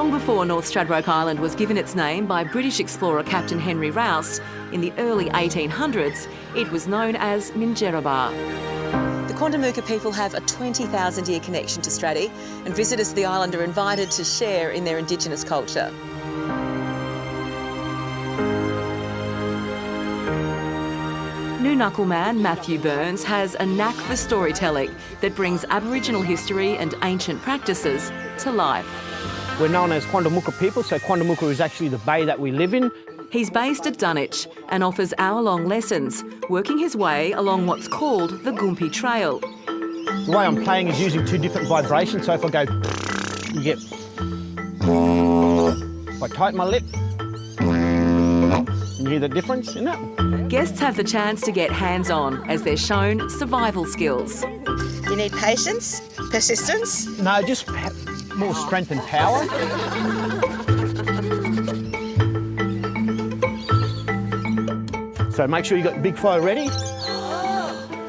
Long before North Stradbroke Island was given its name by British explorer Captain Henry Rouse in the early 1800s, it was known as Minjerribah. The Quandamooka people have a 20,000-year connection to Straddy, and visitors to the island are invited to share in their Indigenous culture. New Knuckle man Matthew Burns has a knack for storytelling that brings Aboriginal history and ancient practices to life. We're known as Quandamooka people, so Quandamooka is actually the bay that we live in. He's based at Dunwich and offers hour-long lessons, working his way along what's called the Goompi Trail. The way I'm playing is using two different vibrations, so if I go, you get... If I tighten my lip, you hear the difference in that? Guests have the chance to get hands-on as they're shown survival skills. You need patience, persistence? No, just more strength and power. So make sure you got the big fire ready.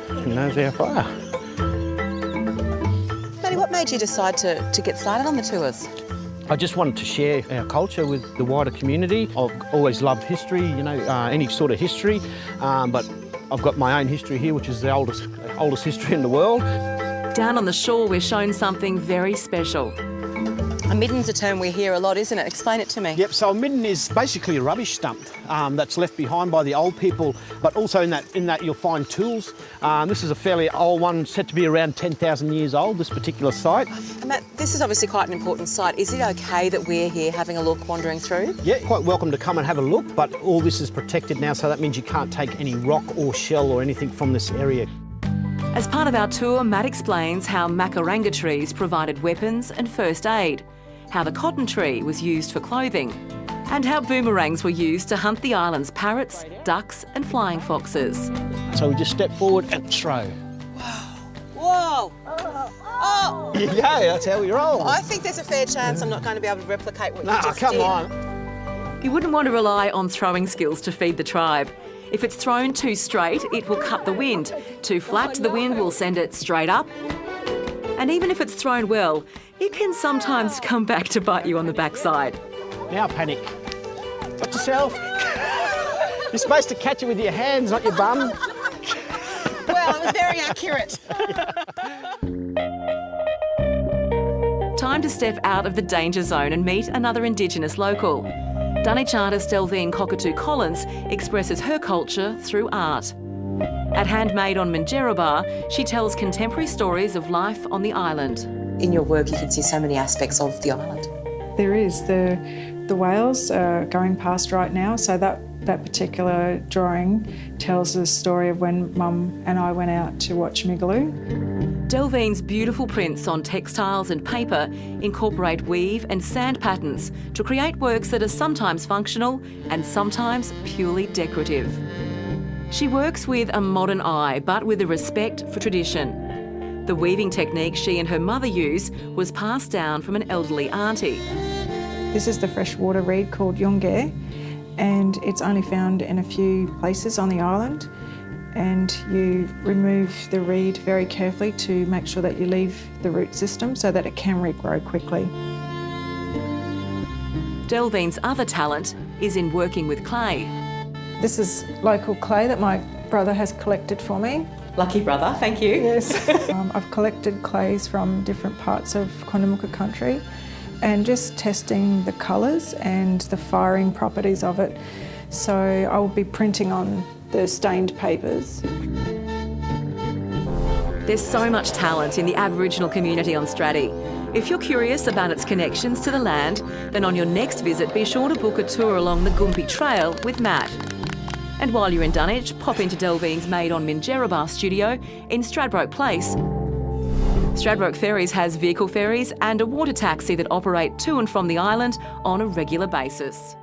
And there's our fire. Matty, what made you decide to get started on the tours? I just wanted to share our culture with the wider community. I've always loved history, you know, any sort of history, but I've got my own history here, which is the oldest history in the world. Down on the shore, we're shown something very special. A midden's a term we hear a lot, isn't it? Explain it to me. Yep, so a midden is basically a rubbish stump that's left behind by the old people, but also in that you'll find tools. This is a fairly old one, said to be around 10,000 years old, this particular site. And Matt, this is obviously quite an important site. Is it okay that we're here having a look, wandering through? Yeah, quite welcome to come and have a look, but all this is protected now, so that means you can't take any rock or shell or anything from this area. As part of our tour, Matt explains how macaranga trees provided weapons and first aid, how the cotton tree was used for clothing, and how boomerangs were used to hunt the island's parrots, ducks and flying foxes. So we just step forward and throw. Whoa! Oh! Yeah, that's how we roll. I think there's a fair chance I'm not going to be able to replicate what you just come did. on. You wouldn't want to rely on throwing skills to feed the tribe. If it's thrown too straight, it will cut the wind. Too flat, the wind will send it straight up. And even if it's thrown well, it can sometimes come back to bite you on the backside. Now panic. Watch yourself. You're supposed to catch it with your hands, not your bum. Well, it was very accurate. Time to step out of the danger zone and meet another Indigenous local. Dunwich artist Delvene Cockatoo Collins expresses her culture through art. At Handmade on Minjerribah, she tells contemporary stories of life on the island. In your work, you can see so many aspects of the island. There is. The whales are going past right now, so that particular drawing tells the story of when Mum and I went out to watch Migaloo. Delvene's beautiful prints on textiles and paper incorporate weave and sand patterns to create works that are sometimes functional and sometimes purely decorative. She works with a modern eye, but with a respect for tradition. The weaving technique she and her mother use was passed down from an elderly auntie. This is the freshwater reed called yunge, and it's only found in a few places on the island. And you remove the reed very carefully to make sure that you leave the root system so that it can regrow quickly. Delvene's other talent is in working with clay. This is local clay that my brother has collected for me. Lucky brother, thank you. Yes. I've collected clays from different parts of Quandamooka country and just testing the colours and the firing properties of it. So I will be printing on the stained papers. There's so much talent in the Aboriginal community on Straddy. If you're curious about its connections to the land, then on your next visit, be sure to book a tour along the Goompi Trail with Matt. And while you're in Dunwich, pop into Delvene's Made on Minjerribah studio in Stradbroke Place. Stradbroke Ferries has vehicle ferries and a water taxi that operate to and from the island on a regular basis.